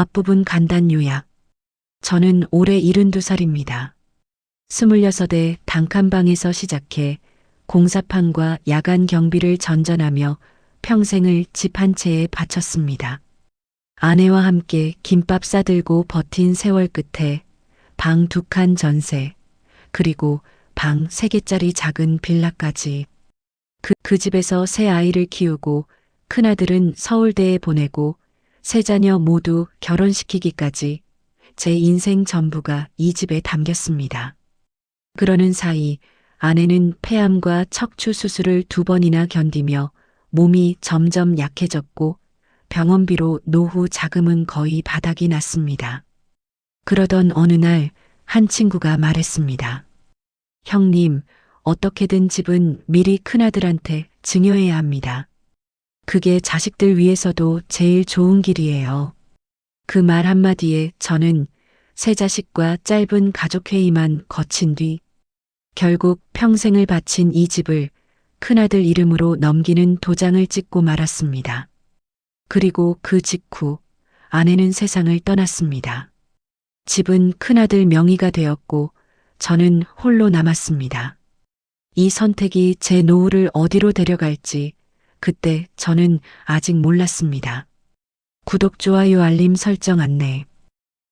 앞부분 간단 요약. 저는 올해 72살입니다. 26에 단칸방에서 시작해 공사판과 야간 경비를 전전하며 평생을 집 한 채에 바쳤습니다. 아내와 함께 김밥 싸들고 버틴 세월 끝에 방 2칸 전세, 그리고 방 3개짜리 작은 빌라까지. 그 집에서 새 아이를 키우고 큰아들은 서울대에 보내고 세 자녀 모두 결혼시키기까지 제 인생 전부가 이 집에 담겼습니다. 그러는 사이 아내는 폐암과 척추 수술을 2번이나 견디며 몸이 점점 약해졌고 병원비로 노후 자금은 거의 바닥이 났습니다. 그러던 어느 날 한 친구가 말했습니다. 형님, 어떻게든 집은 미리 큰아들한테 증여해야 합니다. 그게 자식들 위해서도 제일 좋은 길이에요. 그 말 한마디에 저는 세 자식과 짧은 가족회의만 거친 뒤 결국 평생을 바친 이 집을 큰아들 이름으로 넘기는 도장을 찍고 말았습니다. 그리고 그 직후 아내는 세상을 떠났습니다. 집은 큰아들 명의가 되었고 저는 홀로 남았습니다. 이 선택이 제 노후를 어디로 데려갈지 그때 저는 아직 몰랐습니다. 구독, 좋아요, 알림 설정 안내.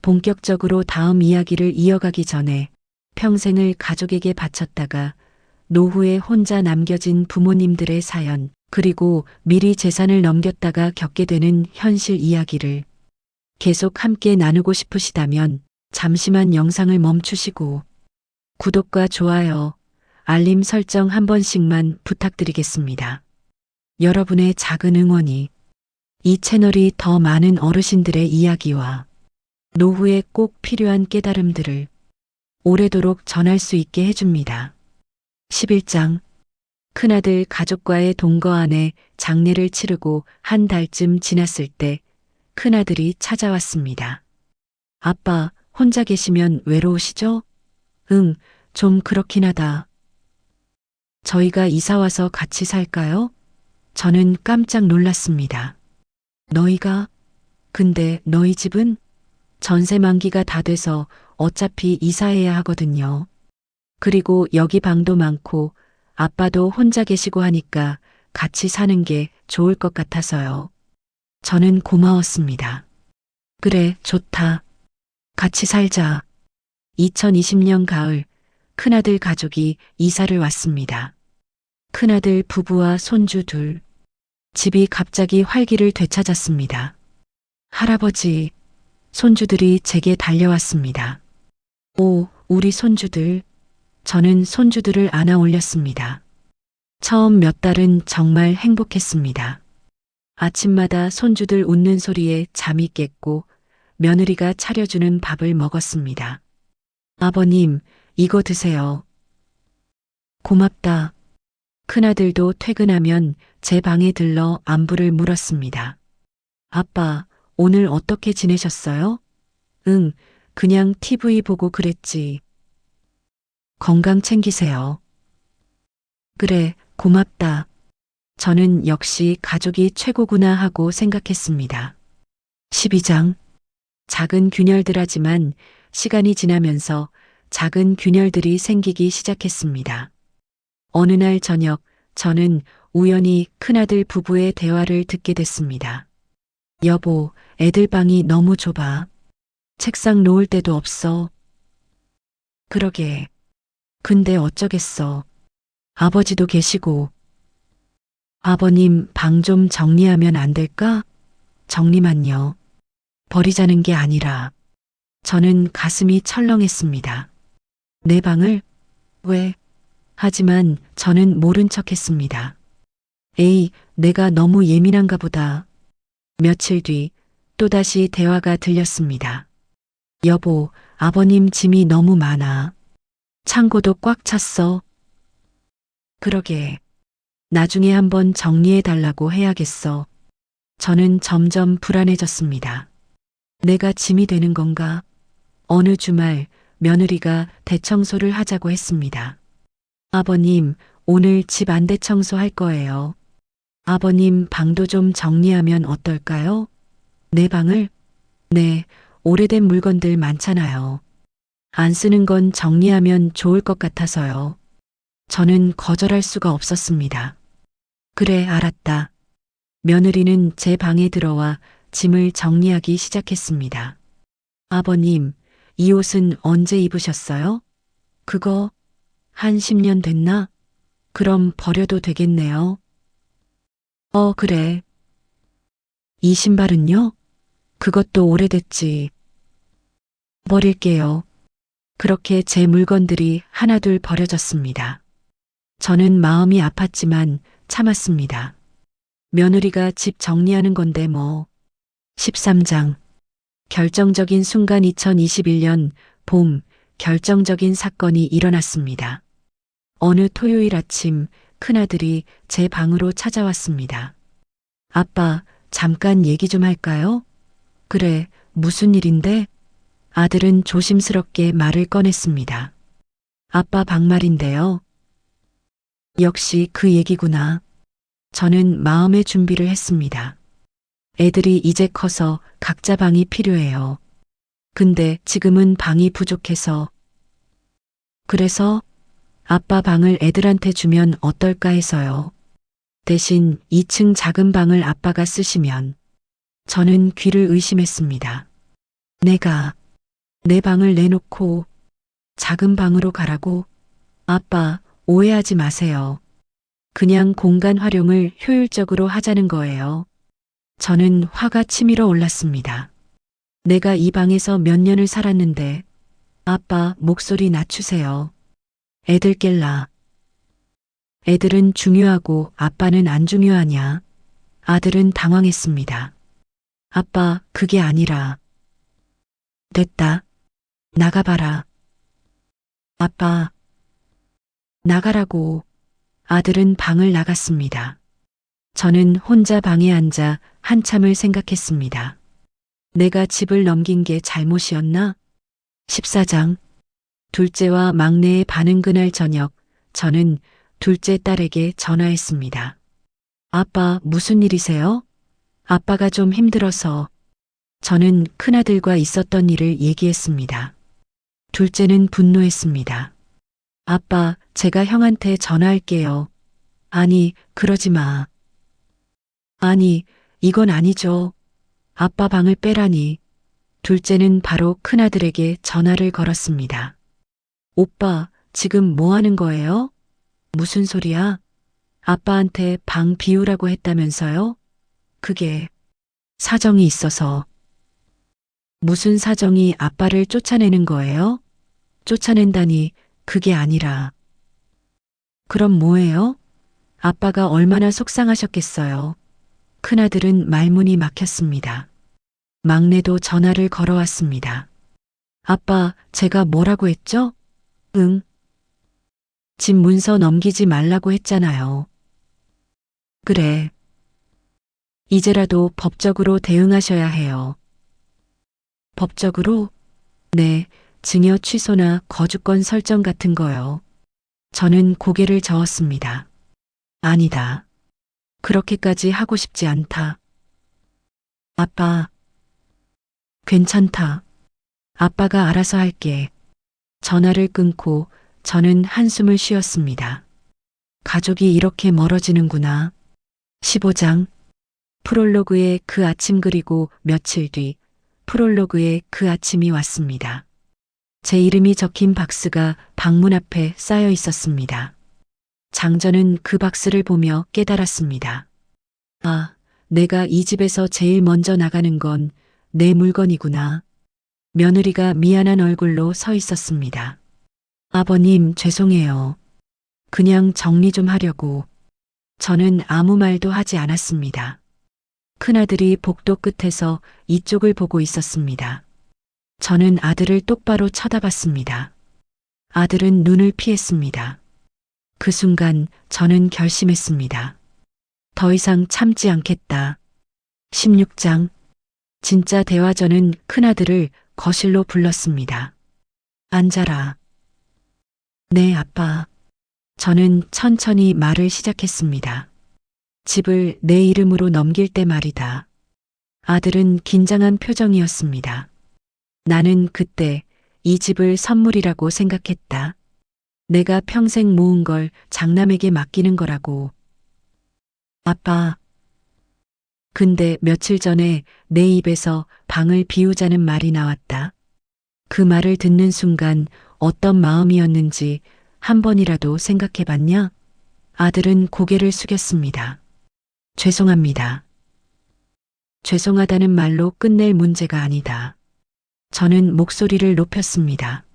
본격적으로 다음 이야기를 이어가기 전에 평생을 가족에게 바쳤다가 노후에 혼자 남겨진 부모님들의 사연, 그리고 미리 재산을 넘겼다가 겪게 되는 현실 이야기를 계속 함께 나누고 싶으시다면 잠시만 영상을 멈추시고 구독과 좋아요, 알림 설정 한 번씩만 부탁드리겠습니다. 여러분의 작은 응원이 이 채널이 더 많은 어르신들의 이야기와 노후에 꼭 필요한 깨달음들을 오래도록 전할 수 있게 해줍니다. 11장. 큰아들 가족과의 동거 안에 장례를 치르고 한 달쯤 지났을 때 큰아들이 찾아왔습니다. 아빠, 혼자 계시면 외로우시죠? 응, 좀 그렇긴 하다. 저희가 이사와서 같이 살까요? 저는 깜짝 놀랐습니다. 너희가? 근데 너희 집은? 전세 만기가 다 돼서 어차피 이사해야 하거든요. 그리고 여기 방도 많고 아빠도 혼자 계시고 하니까 같이 사는 게 좋을 것 같아서요. 저는 고마웠습니다. 그래, 좋다. 같이 살자. 2020년 가을, 큰아들 가족이 이사를 왔습니다. 큰아들 부부와 손주 둘. 집이 갑자기 활기를 되찾았습니다. 할아버지, 손주들이 제게 달려왔습니다. 오, 우리 손주들. 저는 손주들을 안아 올렸습니다. 처음 몇 달은 정말 행복했습니다. 아침마다 손주들 웃는 소리에 잠이 깼고 며느리가 차려주는 밥을 먹었습니다. 아버님, 이거 드세요. 고맙다. 큰아들도 퇴근하면 제 방에 들러 안부를 물었습니다. 아빠, 오늘 어떻게 지내셨어요? 응, 그냥 TV 보고 그랬지. 건강 챙기세요. 그래, 고맙다. 저는 역시 가족이 최고구나 하고 생각했습니다. 12장. 작은 균열들하지만 시간이 지나면서 작은 균열들이 생기기 시작했습니다. 어느 날 저녁 저는 우연히 큰아들 부부의 대화를 듣게 됐습니다. 여보, 애들 방이 너무 좁아. 책상 놓을 데도 없어. 그러게. 근데 어쩌겠어. 아버지도 계시고. 아버님, 방 좀 정리하면 안 될까? 정리만요. 버리자는 게 아니라. 저는 가슴이 철렁했습니다. 내 방을? 왜? 하지만 저는 모른 척 했습니다. 에이, 내가 너무 예민한가 보다. 며칠 뒤 또다시 대화가 들렸습니다. 여보, 아버님 짐이 너무 많아. 창고도 꽉 찼어. 그러게. 나중에 한번 정리해 달라고 해야겠어. 저는 점점 불안해졌습니다. 내가 짐이 되는 건가? 어느 주말 며느리가 대청소를 하자고 했습니다. 아버님, 오늘 집 안대 청소할 거예요. 아버님 방도 좀 정리하면 어떨까요? 내 방을? 네, 오래된 물건들 많잖아요. 안 쓰는 건 정리하면 좋을 것 같아서요. 저는 거절할 수가 없었습니다. 그래, 알았다. 며느리는 제 방에 들어와 짐을 정리하기 시작했습니다. 아버님, 이 옷은 언제 입으셨어요? 그거 한 10년 됐나? 그럼 버려도 되겠네요. 그래. 이 신발은요? 그것도 오래됐지. 버릴게요. 그렇게 제 물건들이 하나둘 버려졌습니다. 저는 마음이 아팠지만 참았습니다. 며느리가 집 정리하는 건데 뭐. 13장. 결정적인 순간 2021년 봄 결정적인 사건이 일어났습니다. 어느 토요일 아침 큰아들이 제 방으로 찾아왔습니다. 아빠, 잠깐 얘기 좀 할까요? 그래, 무슨 일인데? 아들은 조심스럽게 말을 꺼냈습니다. 아빠 방말인데요. 역시 그 얘기구나. 저는 마음의 준비를 했습니다. 애들이 이제 커서 각자 방이 필요해요. 근데 지금은 방이 부족해서. 그래서 아빠 방을 애들한테 주면 어떨까 해서요. 대신 2층 작은 방을 아빠가 쓰시면. 저는 귀를 의심했습니다. 내가 내 방을 내놓고 작은 방으로 가라고? 아빠, 오해하지 마세요. 그냥 공간 활용을 효율적으로 하자는 거예요. 저는 화가 치밀어 올랐습니다. 내가 이 방에서 몇 년을 살았는데, 아빠, 목소리 낮추세요. 애들 깰라. 애들은 중요하고 아빠는 안 중요하냐? 아들은 당황했습니다. 아빠, 그게 아니라. 됐다. 나가봐라. 아빠. 나가라고. 아들은 방을 나갔습니다. 저는 혼자 방에 앉아 한참을 생각했습니다. 내가 집을 넘긴 게 잘못이었나? 14장. 둘째와 막내의 반응. 그날 저녁, 저는 둘째 딸에게 전화했습니다. 아빠, 무슨 일이세요? 아빠가 좀 힘들어서. 저는 큰아들과 있었던 일을 얘기했습니다. 둘째는 분노했습니다. 아빠, 제가 형한테 전화할게요. 아니, 그러지 마. 아니, 이건 아니죠. 아빠 방을 빼라니. 둘째는 바로 큰아들에게 전화를 걸었습니다. 오빠, 지금 뭐 하는 거예요? 무슨 소리야? 아빠한테 방 비우라고 했다면서요? 그게 사정이 있어서. 무슨 사정이 아빠를 쫓아내는 거예요? 쫓아낸다니 그게 아니라. 그럼 뭐예요? 아빠가 얼마나 속상하셨겠어요. 큰아들은 말문이 막혔습니다. 막내도 전화를 걸어왔습니다. 아빠, 제가 뭐라고 했죠? 응. 집 문서 넘기지 말라고 했잖아요. 그래. 이제라도 법적으로 대응하셔야 해요. 법적으로? 네, 증여 취소나 거주권 설정 같은 거요. 저는 고개를 저었습니다. 아니다. 그렇게까지 하고 싶지 않다. 아빠. 괜찮다. 아빠가 알아서 할게. 전화를 끊고 저는 한숨을 쉬었습니다. 가족이 이렇게 멀어지는구나. 15장. 프롤로그의 그 아침. 그리고 며칠 뒤 프롤로그의 그 아침이 왔습니다. 제 이름이 적힌 박스가 방문 앞에 쌓여 있었습니다. 장전은 그 박스를 보며 깨달았습니다. 아, 내가 이 집에서 제일 먼저 나가는 건 내 물건이구나. 며느리가 미안한 얼굴로 서 있었습니다. 아버님, 죄송해요. 그냥 정리 좀 하려고. 저는 아무 말도 하지 않았습니다. 큰아들이 복도 끝에서 이쪽을 보고 있었습니다. 저는 아들을 똑바로 쳐다봤습니다. 아들은 눈을 피했습니다. 그 순간 저는 결심했습니다. 더 이상 참지 않겠다. 16장. 진짜 대화. 저는 큰아들을 거실로 불렀습니다. 앉아라. 네, 아빠. 저는 천천히 말을 시작했습니다. 집을 내 이름으로 넘길 때 말이다. 아들은 긴장한 표정이었습니다. 나는 그때 이 집을 선물이라고 생각했다. 내가 평생 모은 걸 장남에게 맡기는 거라고. 아빠. 근데 며칠 전에 내 입에서 방을 비우자는 말이 나왔다. 그 말을 듣는 순간 어떤 마음이었는지 한 번이라도 생각해 봤냐? 아들은 고개를 숙였습니다. 죄송합니다. 죄송하다는 말로 끝낼 문제가 아니다. 저는 목소리를 높였습니다.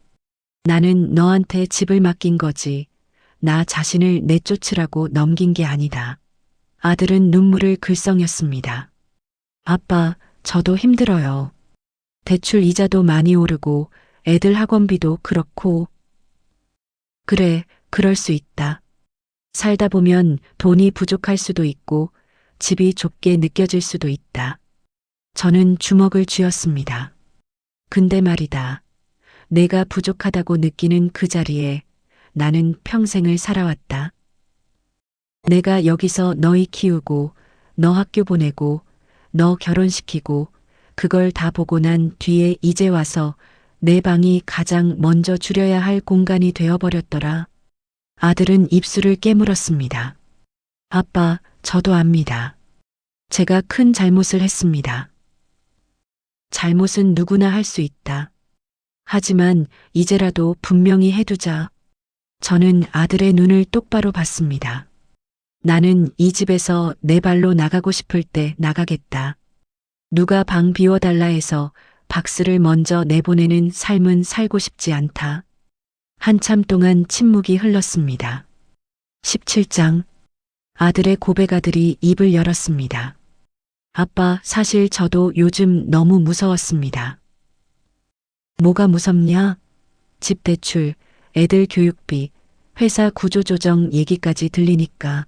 나는 너한테 집을 맡긴 거지. 나 자신을 내쫓으라고 넘긴 게 아니다. 아들은 눈물을 글썽였습니다. 아빠, 저도 힘들어요. 대출 이자도 많이 오르고 애들 학원비도 그렇고. 그래, 그럴 수 있다. 살다 보면 돈이 부족할 수도 있고 집이 좁게 느껴질 수도 있다. 저는 주먹을 쥐었습니다. 근데 말이다. 내가 부족하다고 느끼는 그 자리에 나는 평생을 살아왔다. 내가 여기서 너희 키우고, 너 학교 보내고, 너 결혼시키고, 그걸 다 보고 난 뒤에 이제 와서 내 방이 가장 먼저 줄여야 할 공간이 되어버렸더라. 아들은 입술을 깨물었습니다. 아빠, 저도 압니다. 제가 큰 잘못을 했습니다. 잘못은 누구나 할 수 있다. 하지만 이제라도 분명히 해두자. 저는 아들의 눈을 똑바로 봤습니다. 나는 이 집에서 내 발로 나가고 싶을 때 나가겠다. 누가 방 비워달라 해서 박스를 먼저 내보내는 삶은 살고 싶지 않다. 한참 동안 침묵이 흘렀습니다. 17장. 아들의 고백아들이 입을 열었습니다. 아빠, 사실 저도 요즘 너무 무서웠습니다. 뭐가 무섭냐? 집 대출, 애들 교육비, 회사 구조조정 얘기까지 들리니까.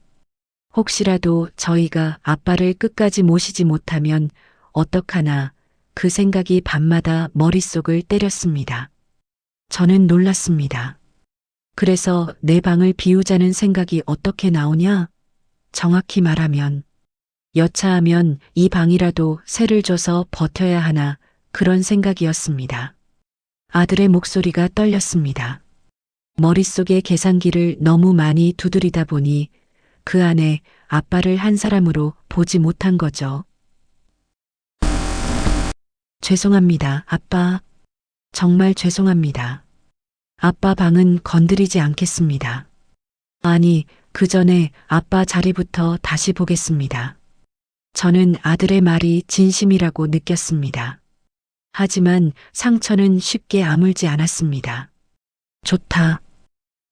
혹시라도 저희가 아빠를 끝까지 모시지 못하면 어떡하나 그 생각이 밤마다 머릿속을 때렸습니다. 저는 놀랐습니다. 그래서 내 방을 비우자는 생각이 어떻게 나오냐? 정확히 말하면 여차하면 이 방이라도 세를 줘서 버텨야 하나 그런 생각이었습니다. 아들의 목소리가 떨렸습니다. 머릿속의 계산기를 너무 많이 두드리다 보니 그 안에 아빠를 한 사람으로 보지 못한 거죠. 죄송합니다, 아빠. 정말 죄송합니다. 아빠 방은 건드리지 않겠습니다. 아니, 그 전에 아빠 자리부터 다시 보겠습니다. 저는 아들의 말이 진심이라고 느꼈습니다. 하지만 상처는 쉽게 아물지 않았습니다. 좋다.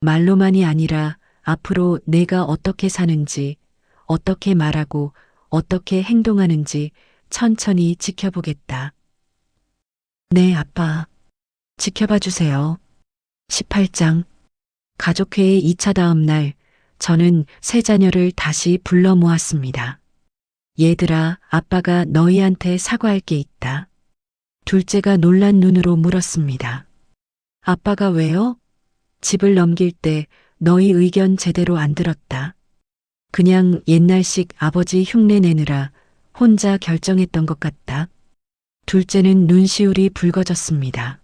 말로만이 아니라 앞으로 내가 어떻게 사는지, 어떻게 말하고, 어떻게 행동하는지 천천히 지켜보겠다. 네, 아빠. 지켜봐 주세요. 18장. 가족회의 2차 다음 날, 저는 세 자녀를 다시 불러 모았습니다. 얘들아, 아빠가 너희한테 사과할 게 있다. 둘째가 놀란 눈으로 물었습니다. 아빠가 왜요? 집을 넘길 때 너희 의견 제대로 안 들었다. 그냥 옛날식 아버지 흉내 내느라 혼자 결정했던 것 같다. 둘째는 눈시울이 붉어졌습니다.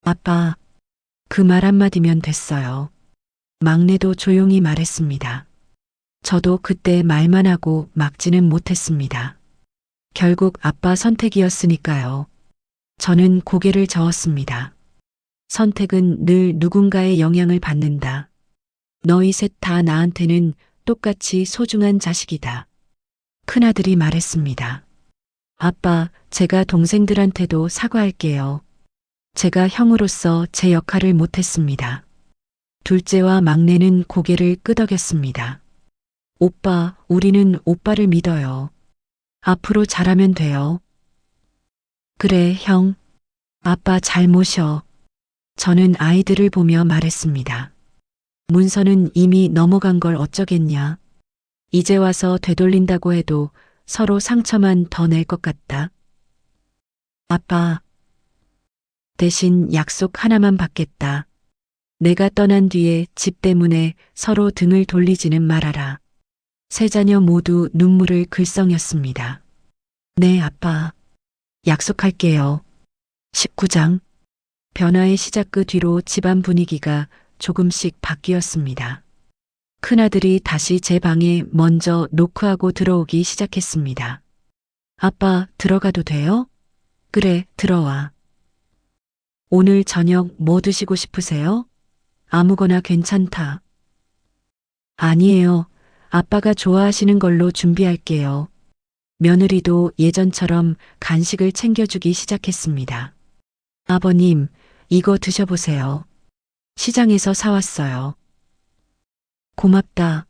아빠, 그 말 한마디면 됐어요. 막내도 조용히 말했습니다. 저도 그때 말만 하고 막지는 못했습니다. 결국 아빠 선택이었으니까요. 저는 고개를 저었습니다. 선택은 늘 누군가의 영향을 받는다. 너희 셋 다 나한테는 똑같이 소중한 자식이다. 큰아들이 말했습니다. 아빠, 제가 동생들한테도 사과할게요. 제가 형으로서 제 역할을 못했습니다. 둘째와 막내는 고개를 끄덕였습니다. 오빠, 우리는 오빠를 믿어요. 앞으로 잘하면 돼요. 그래, 형. 아빠 잘 모셔. 저는 아이들을 보며 말했습니다. 문서는 이미 넘어간 걸 어쩌겠냐. 이제 와서 되돌린다고 해도 서로 상처만 더 낼 것 같다. 아빠, 대신 약속 하나만 받겠다. 내가 떠난 뒤에 집 때문에 서로 등을 돌리지는 말아라. 세 자녀 모두 눈물을 글썽였습니다. 네, 아빠. 약속할게요. 19장. 변화의 시작 그 뒤로 집안 분위기가 조금씩 바뀌었습니다. 큰아들이 다시 제 방에 먼저 노크하고 들어오기 시작했습니다. 아빠, 들어가도 돼요? 그래, 들어와. 오늘 저녁 뭐 드시고 싶으세요? 아무거나 괜찮다. 아니에요. 아빠가 좋아하시는 걸로 준비할게요. 며느리도 예전처럼 간식을 챙겨주기 시작했습니다. 아버님, 이거 드셔보세요. 시장에서 사왔어요. 고맙다.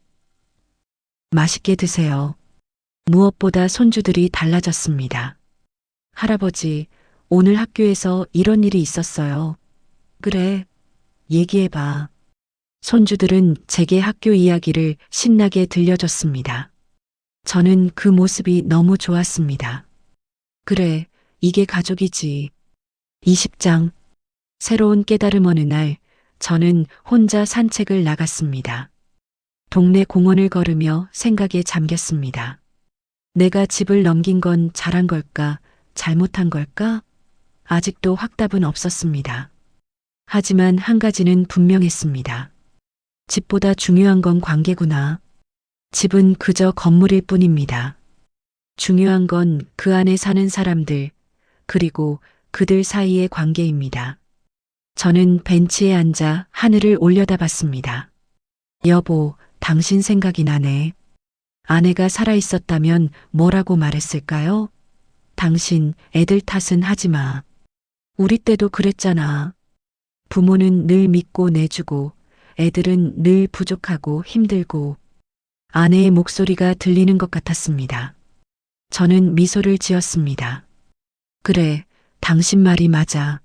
맛있게 드세요. 무엇보다 손주들이 달라졌습니다. 할아버지, 오늘 학교에서 이런 일이 있었어요. 그래, 얘기해봐. 손주들은 제게 학교 이야기를 신나게 들려줬습니다. 저는 그 모습이 너무 좋았습니다. 그래, 이게 가족이지. 20장. 새로운 깨달음 어느 날, 저는 혼자 산책을 나갔습니다. 동네 공원을 걸으며 생각에 잠겼습니다. 내가 집을 넘긴 건 잘한 걸까, 잘못한 걸까? 아직도 확답은 없었습니다. 하지만 한 가지는 분명했습니다. 집보다 중요한 건 관계구나. 집은 그저 건물일 뿐입니다. 중요한 건 그 안에 사는 사람들, 그리고 그들 사이의 관계입니다. 저는 벤치에 앉아 하늘을 올려다봤습니다. 여보, 당신 생각이 나네. 아내가 살아있었다면 뭐라고 말했을까요? 당신 애들 탓은 하지 마. 우리 때도 그랬잖아. 부모는 늘 믿고 내주고 애들은 늘 부족하고 힘들고 아내의 목소리가 들리는 것 같았습니다. 저는 미소를 지었습니다. 그래, 당신 말이 맞아.